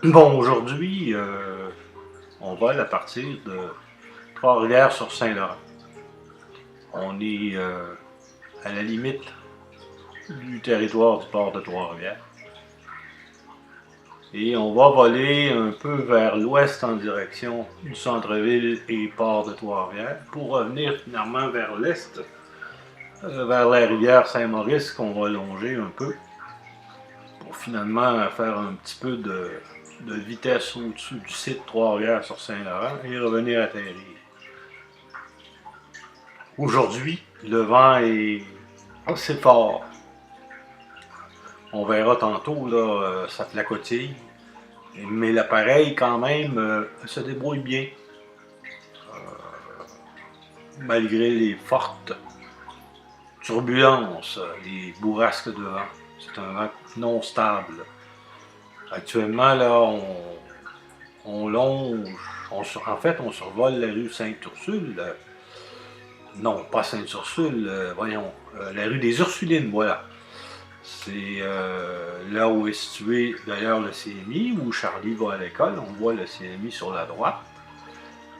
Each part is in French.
Bon, aujourd'hui, on vole à partir de Trois-Rivières-sur-Saint-Laurent. On est à la limite du territoire du port de Trois-Rivières. Et on va voler un peu vers l'ouest en direction du centre-ville et port de Trois-Rivières pour revenir finalement vers l'est, vers la rivière Saint-Maurice qu'on va longer un peu pour finalement faire un petit peu de vitesse au-dessus du site Trois-Rivières-sur-Saint-Laurent et revenir atterrir. Aujourd'hui, le vent est assez fort. On verra tantôt, là, ça flacotille. Mais l'appareil, quand même, se débrouille bien, malgré les fortes turbulences, les bourrasques de vent. C'est un vent non stable. Actuellement, là, on longe, en fait, on survole la rue Sainte-Ursule. Non, pas Sainte-Ursule, voyons, la rue des Ursulines, voilà. C'est là où est situé d'ailleurs le CMI, où Charlie va à l'école. On voit le CMI sur la droite.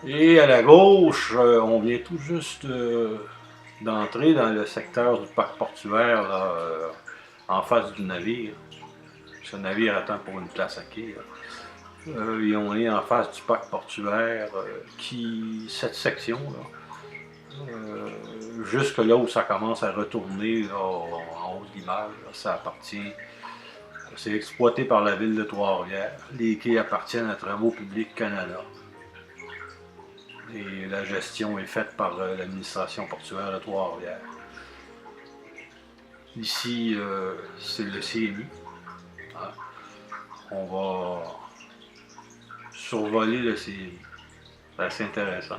Et à la gauche, on vient tout juste d'entrer dans le secteur du parc portuaire, là, en face du navire. Ce navire attend pour une place à quai. Et on est en face du parc portuaire, cette section-là, jusque là où ça commence à retourner là, en haut de l'image, ça appartient. C'est exploité par la ville de Trois-Rivières. Les quais appartiennent à Travaux publics Canada. Et la gestion est faite par l'administration portuaire de Trois-Rivières. Ici, c'est le CMI. Hein. On va survoler le CMI. C'est assez intéressant.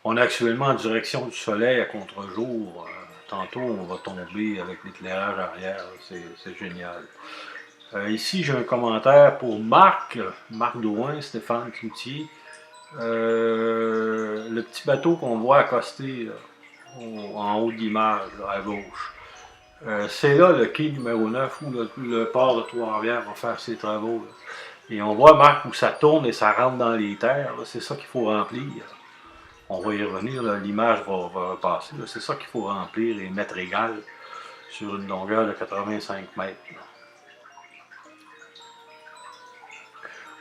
On est actuellement en direction du soleil à contre-jour. Tantôt, on va tomber avec l'éclairage arrière. C'est génial. Ici, j'ai un commentaire pour Marc Douin, Stéphane Cloutier. Le petit bateau qu'on voit accosté en haut de l'image, à gauche. C'est là le quai numéro 9 où le port de Trois-Rivières va faire ses travaux. Là. Et on voit, Marc, où ça tourne et ça rentre dans les terres. C'est ça qu'il faut remplir. On va y revenir, l'image va passer. C'est ça qu'il faut remplir et mettre égal sur une longueur de 85 mètres. Là.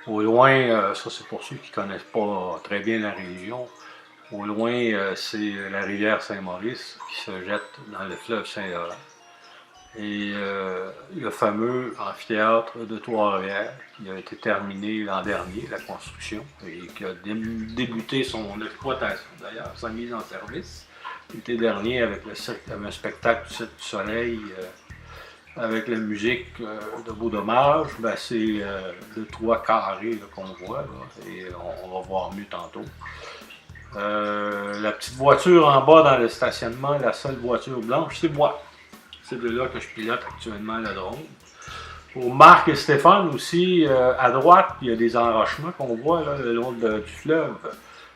Au loin, ça c'est pour ceux qui ne connaissent pas très bien la région, au loin, c'est la rivière Saint-Maurice qui se jette dans le fleuve Saint-Laurent. Et le fameux amphithéâtre de Trois-Rivières, qui a été terminé l'an dernier, la construction, et qui a débuté son exploitation d'ailleurs, sa mise en service l'été dernier avec le spectacle du Cirque du Soleil, avec la musique de Beau Dommage, ben c'est le toit carré qu'on voit, là, et on va voir mieux tantôt. La petite voiture en bas dans le stationnement, la seule voiture blanche, c'est moi. C'est de là que je pilote actuellement le drone. Pour Marc et Stéphane aussi, à droite, il y a des enrochements qu'on voit là, le long du fleuve.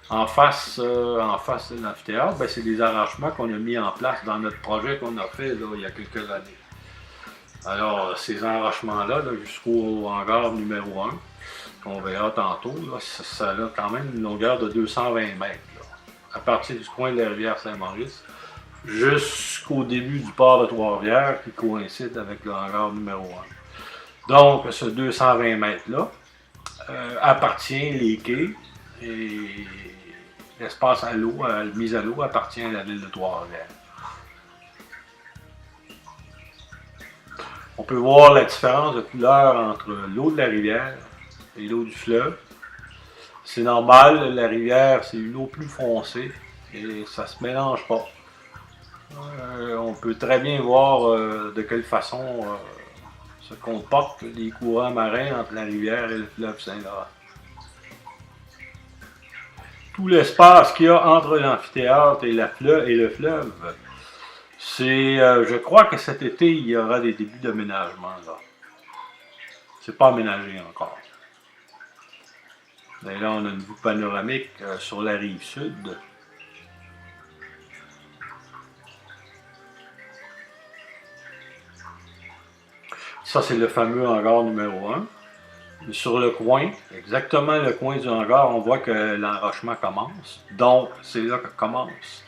En face de l'amphithéâtre, ben, c'est des arrangements qu'on a mis en place dans notre projet qu'on a fait là, il y a quelques années. Alors, ces enrochements-là, là, jusqu'au hangar numéro 1, qu'on verra tantôt, là, ça a quand même une longueur de 220 mètres. Là, à partir du coin de la rivière Saint-Maurice jusqu'au début du port de Trois-Rivières qui coïncide avec le hangar numéro 1. Donc, ce 220 mètres-là appartient les quais et l'espace à l'eau, mise à l'eau, appartient à la ville de Trois-Rivières. On peut voir la différence de couleur entre l'eau de la rivière et l'eau du fleuve. C'est normal, la rivière, c'est une eau plus foncée et ça se mélange pas. On peut très bien voir de quelle façon se comportent les courants marins entre la rivière et le fleuve Saint-Laurent. Tout l'espace qu'il y a entre l'amphithéâtre et le fleuve, c'est, je crois que cet été, il y aura des débuts d'aménagement. Là. C'est pas aménagé encore. Et là, on a une vue panoramique sur la rive sud. Ça, c'est le fameux hangar numéro 1. Sur le coin, exactement le coin du hangar, on voit que l'enrochement commence. Donc, c'est là que commence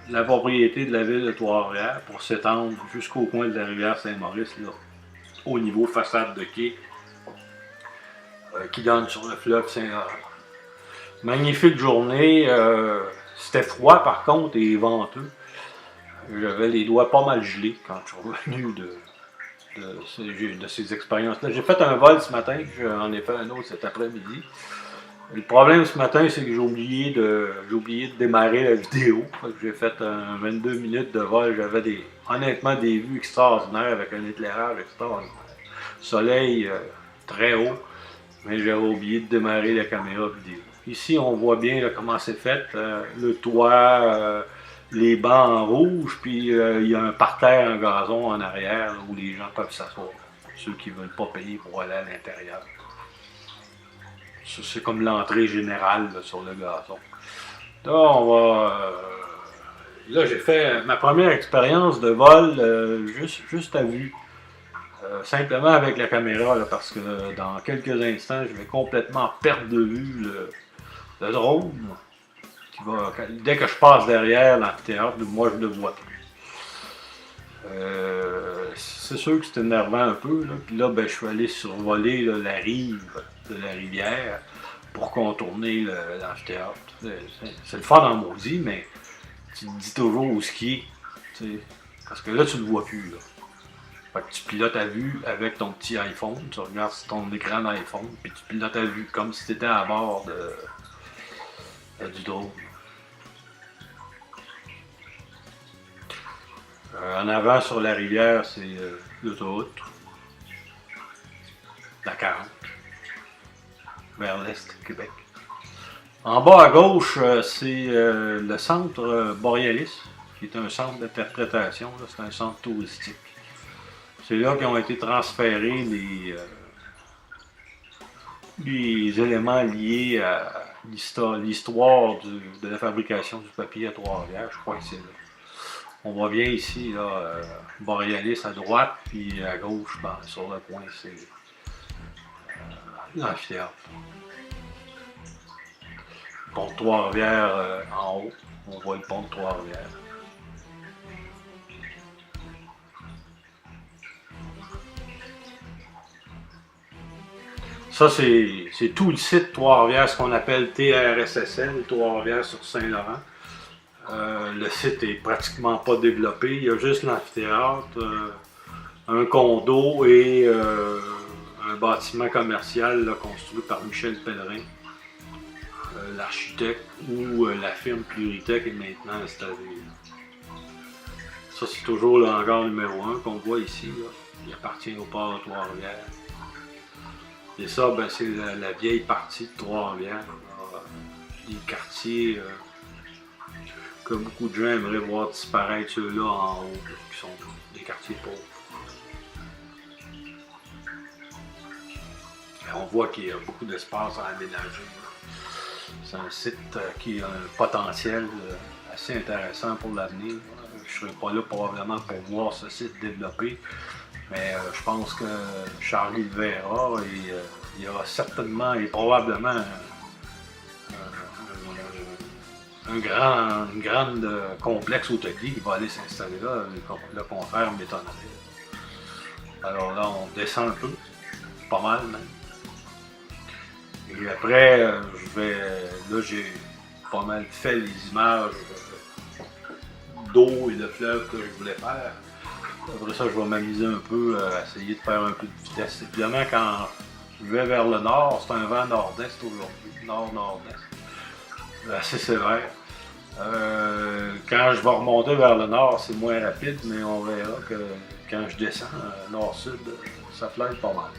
la propriété de la ville de Trois-Rivières pour s'étendre jusqu'au coin de la rivière Saint-Maurice, là, au niveau façade de quai, qui donne sur le fleuve Saint-Laurent. Magnifique journée. C'était froid par contre et venteux. J'avais les doigts pas mal gelés quand je suis revenu de ces expériences-là. J'ai fait un vol ce matin, j'en ai fait un autre cet après-midi. Le problème ce matin, c'est que j'ai oublié de démarrer la vidéo. J'ai fait 22 minutes de vol. J'avais honnêtement des vues extraordinaires avec un éclairage extraordinaire. Soleil très haut, mais j'avais oublié de démarrer la caméra vidéo. Ici, on voit bien là, comment c'est fait. Le toit, les bancs en rouge, puis il y a un parterre en gazon en arrière là, où les gens peuvent s'asseoir. Ceux qui ne veulent pas payer pour aller à l'intérieur. C'est comme l'entrée générale là, sur le gazon. Là, là, j'ai fait ma première expérience de vol juste à vue. Simplement avec la caméra, là, parce que dans quelques instants, je vais complètement perdre de vue le drone. Dès que je passe derrière l'amphithéâtre, moi je ne le vois plus. C'est sûr que c'est énervant un peu. Là. Puis là, ben, je suis allé survoler là, la rive de la rivière pour contourner l'amphithéâtre. C'est le fun en maudit, mais tu te dis toujours où skier. Parce que là, tu ne le vois plus. Là. Fait que tu pilotes à vue avec ton petit iPhone, tu regardes sur ton écran d'iPhone, puis tu pilotes à vue comme si tu étais à bord du drone. En avant sur la rivière, c'est l'autoroute, la 40, vers l'est du Québec. En bas à gauche, c'est le centre Borealis, qui est un centre d'interprétation, c'est un centre touristique. C'est là qu'ont été transférés les éléments liés à l'histoire de la fabrication du papier à Trois-Rivières. Je crois que c'est là. On voit bien ici, là, Borealis à droite, puis à gauche, ben, sur le coin, c'est l'amphithéâtre. Pont de Trois-Rivières en haut. On voit le pont de Trois-Rivières. Ça, c'est tout le site Trois-Rivières, ce qu'on appelle TRSSL, Trois-Rivières sur Saint-Laurent. Le site est pratiquement pas développé. Il y a juste l'amphithéâtre, un condo et un bâtiment commercial là, construit par Michel Pellerin, l'architecte, où la firme Pluritech est maintenant installée. Ça, c'est toujours le hangar numéro 1 qu'on voit ici. Là. Il appartient au port de Trois-Rivières. Et ça, ben, c'est la vieille partie de Trois-Rivières. Les quartiers que beaucoup de gens aimeraient voir disparaître, ceux-là en haut, qui sont des quartiers pauvres. Et on voit qu'il y a beaucoup d'espace à aménager. C'est un site qui a un potentiel assez intéressant pour l'avenir. Je ne serai pas là probablement pour voir ce site développé. Mais je pense que Charlie le verra et il y aura certainement et probablement un grand complexe hôtelier qui va aller s'installer là. Le contraire m'étonnerait. Alors là, on descend un peu, pas mal même. Et après, là, j'ai pas mal fait les images d'eau et de fleuve que je voulais faire. Après ça, je vais m'amuser un peu à essayer de faire un peu de vitesse. Évidemment, quand je vais vers le nord, c'est un vent nord-est aujourd'hui, nord-nord-est, assez sévère. Quand je vais remonter vers le nord, c'est moins rapide, mais on verra que quand je descends nord-sud, ça flatte pas mal.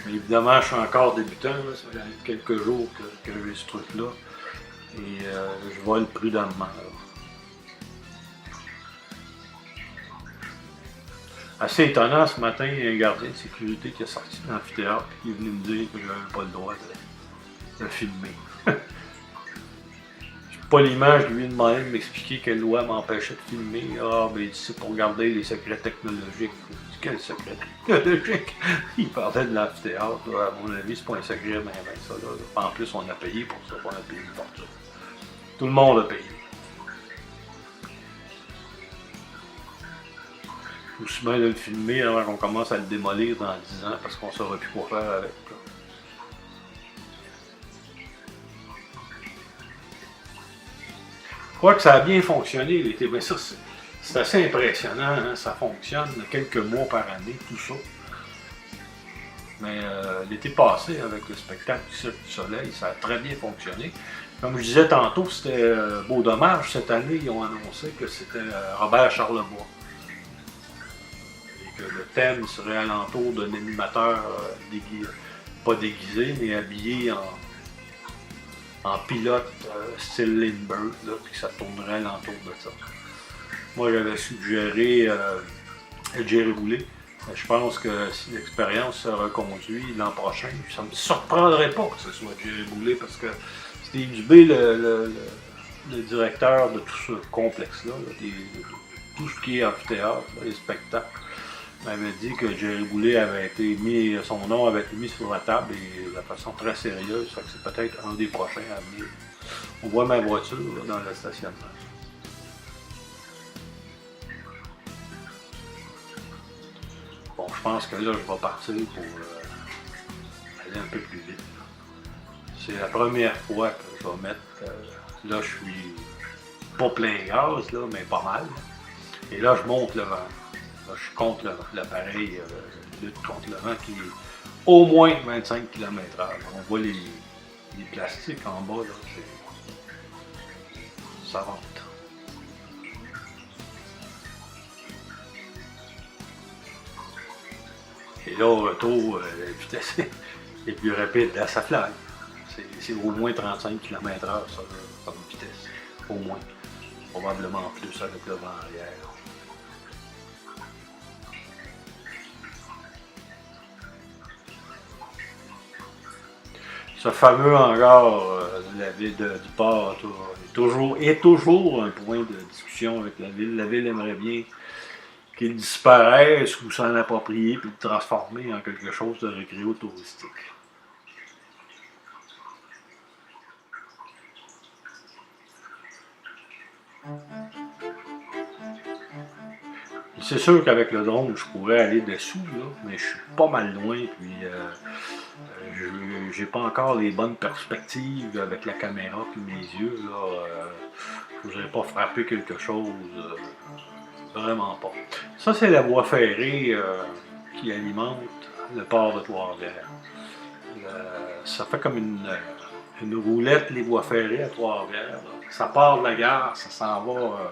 Mais évidemment, je suis encore débutant, là. Ça fait quelques jours que j'ai ce truc-là. Et je vole prudemment. Là. Assez étonnant, ce matin, il y a un gardien de sécurité qui est sorti de l'amphithéâtre et qui est venu me dire que je n'avais pas le droit de filmer. poliment, je lui ai demandé de m'expliquer quelle loi m'empêchait de filmer. Ah, ben, c'est pour garder les secrets technologiques. Quel secret technologique? Il parlait de l'amphithéâtre. À mon avis, c'est pas un secret, mais ça. Là. En plus, on a payé pour ça. On a payé une fortune. Tout le monde a payé. Aussi bien de le filmer avant qu'on commence à le démolir dans 10 ans parce qu'on ne saura plus quoi faire avec. Je crois que ça a bien fonctionné l'été. Bien sûr, c'est assez impressionnant, hein? Ça fonctionne quelques mois par année, tout ça. Mais l'été passé, avec le spectacle du Cirque du Soleil, ça a très bien fonctionné. Comme je disais tantôt, c'était beau dommage. Cette année, ils ont annoncé que c'était Robert Charlebois. Et que le thème serait alentour d'un animateur pas déguisé, mais habillé en pilote style Lindbergh, là, puis que ça tournerait alentour de ça. Moi, j'avais suggéré Jerry Boulet. Je pense que si l'expérience se reconduit l'an prochain, ça ne me surprendrait pas que ce soit Jerry Boulet, parce que Steve Dubé, le directeur de tout ce complexe-là, tout ce qui est amphithéâtre, les spectacles, m'avait dit que Jerry Boulet son nom avait été mis sur la table et de façon très sérieuse, ça que c'est peut-être un des prochains à venir. On voit ma voiture là, dans le stationnement. Bon, je pense que là, je vais partir pour aller un peu plus vite. C'est la première fois que je vais mettre... là, je suis pas plein gaz, là, mais pas mal. Et là, je monte le vent. Là, je suis contre l'appareil, lutte contre le vent qui est au moins 25 km/h. On voit les plastiques en bas, là, ça rentre. Et là, au retour, la vitesse est plus rapide, là, ça fly. C'est au moins 35 km/h, ça, comme vitesse. Au moins. Probablement plus avec le vent arrière. Ce fameux hangar de la ville du port est toujours un point de discussion avec la ville. La ville aimerait bien qu'il disparaisse ou s'en approprier puis le transformer en quelque chose de récréo-touristique. C'est sûr qu'avec le drone, je pourrais aller dessous, là, mais je suis pas mal loin, puis j'ai pas encore les bonnes perspectives avec la caméra puis mes yeux. Je voudrais pas frapper quelque chose, vraiment pas. Ça, c'est la voie ferrée qui alimente le port de Trois-Rivières. Ça fait comme une roulette, les voies ferrées à Trois-Rivières. Ça part de la gare, ça s'en va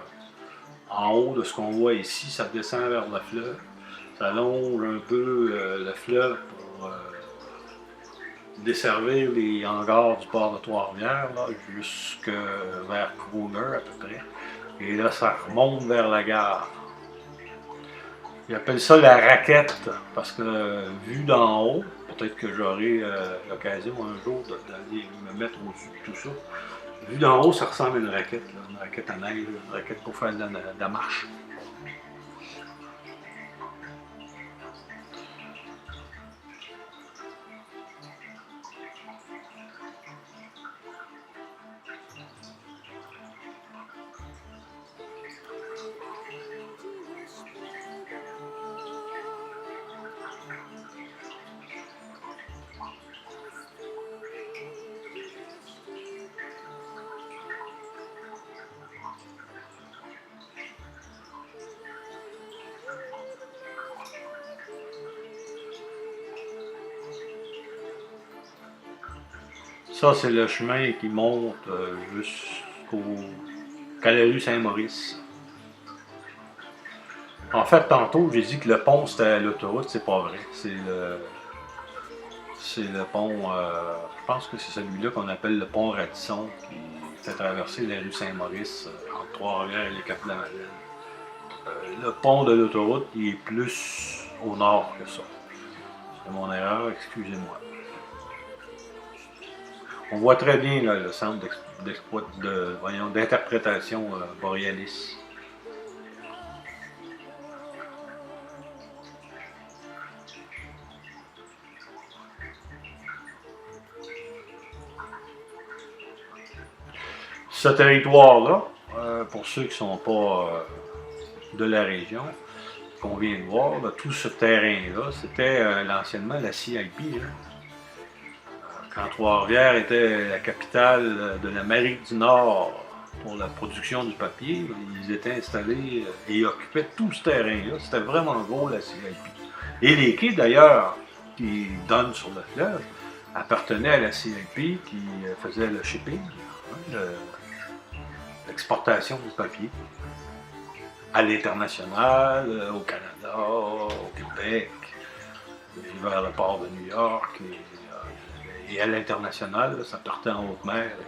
en haut de ce qu'on voit ici, ça descend vers le fleuve. Ça longe un peu le fleuve pour desservir les hangars du port de Trois-Rivières, jusque vers Kruger à peu près. Et là, ça remonte vers la gare. Ils appellent ça la raquette, parce que vu d'en haut, peut-être que j'aurai l'occasion un jour d'aller me mettre au-dessus de tout ça. Vu d'en haut, ça ressemble à une raquette à neige, une raquette pour faire de la marche. Ça, c'est le chemin qui monte jusqu'à la rue Saint-Maurice. En fait, tantôt, j'ai dit que le pont, c'était l'autoroute, c'est pas vrai. C'est le pont, je pense que c'est celui-là qu'on appelle le pont Radisson, qui fait traverser la rue Saint-Maurice entre Trois-Rivières et les Caps-de-la-Madeleine. Le pont de l'autoroute, il est plus au nord que ça. C'est mon erreur, excusez-moi. On voit très bien là, le centre d'interprétation Borealis. Ce territoire-là, pour ceux qui ne sont pas de la région, qu'on vient de voir, là, tout ce terrain-là, c'était anciennement la CIP. Hein. Quand Trois-Rivières était la capitale de l'Amérique du Nord pour la production du papier, ils étaient installés et occupaient tout ce terrain-là. C'était vraiment gros, la CIP. Et les quais, d'ailleurs, qui donnent sur le fleuve, appartenaient à la CIP qui faisait le shipping, hein, l'exportation du papier à l'international, au Canada, au Québec, vers le port de New York, et à l'international, ça partait en haute mer, et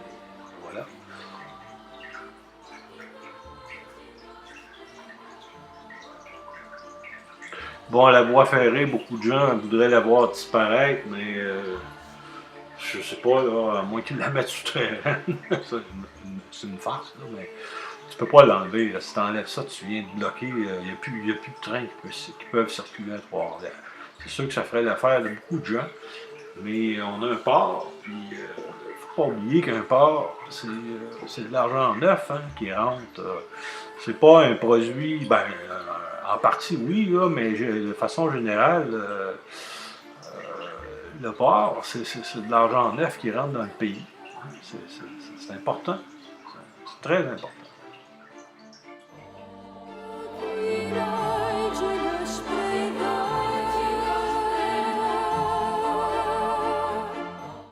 voilà. Bon, la voie ferrée, beaucoup de gens voudraient la voir disparaître, mais je sais pas, là, à moins qu'ils la mettent souterraine, c'est une farce, là, mais tu peux pas l'enlever. Si tu enlèves ça, tu viens de bloquer. Il n'y a plus de trains qui peuvent circuler à Trois-Rivières. C'est sûr que ça ferait l'affaire de beaucoup de gens, mais on a un port, puis il ne faut pas oublier qu'un port, c'est de l'argent neuf hein, qui rentre. C'est pas un produit, ben, en partie oui, là, mais de façon générale, le port, c'est de l'argent neuf qui rentre dans le pays. C'est important. C'est très important.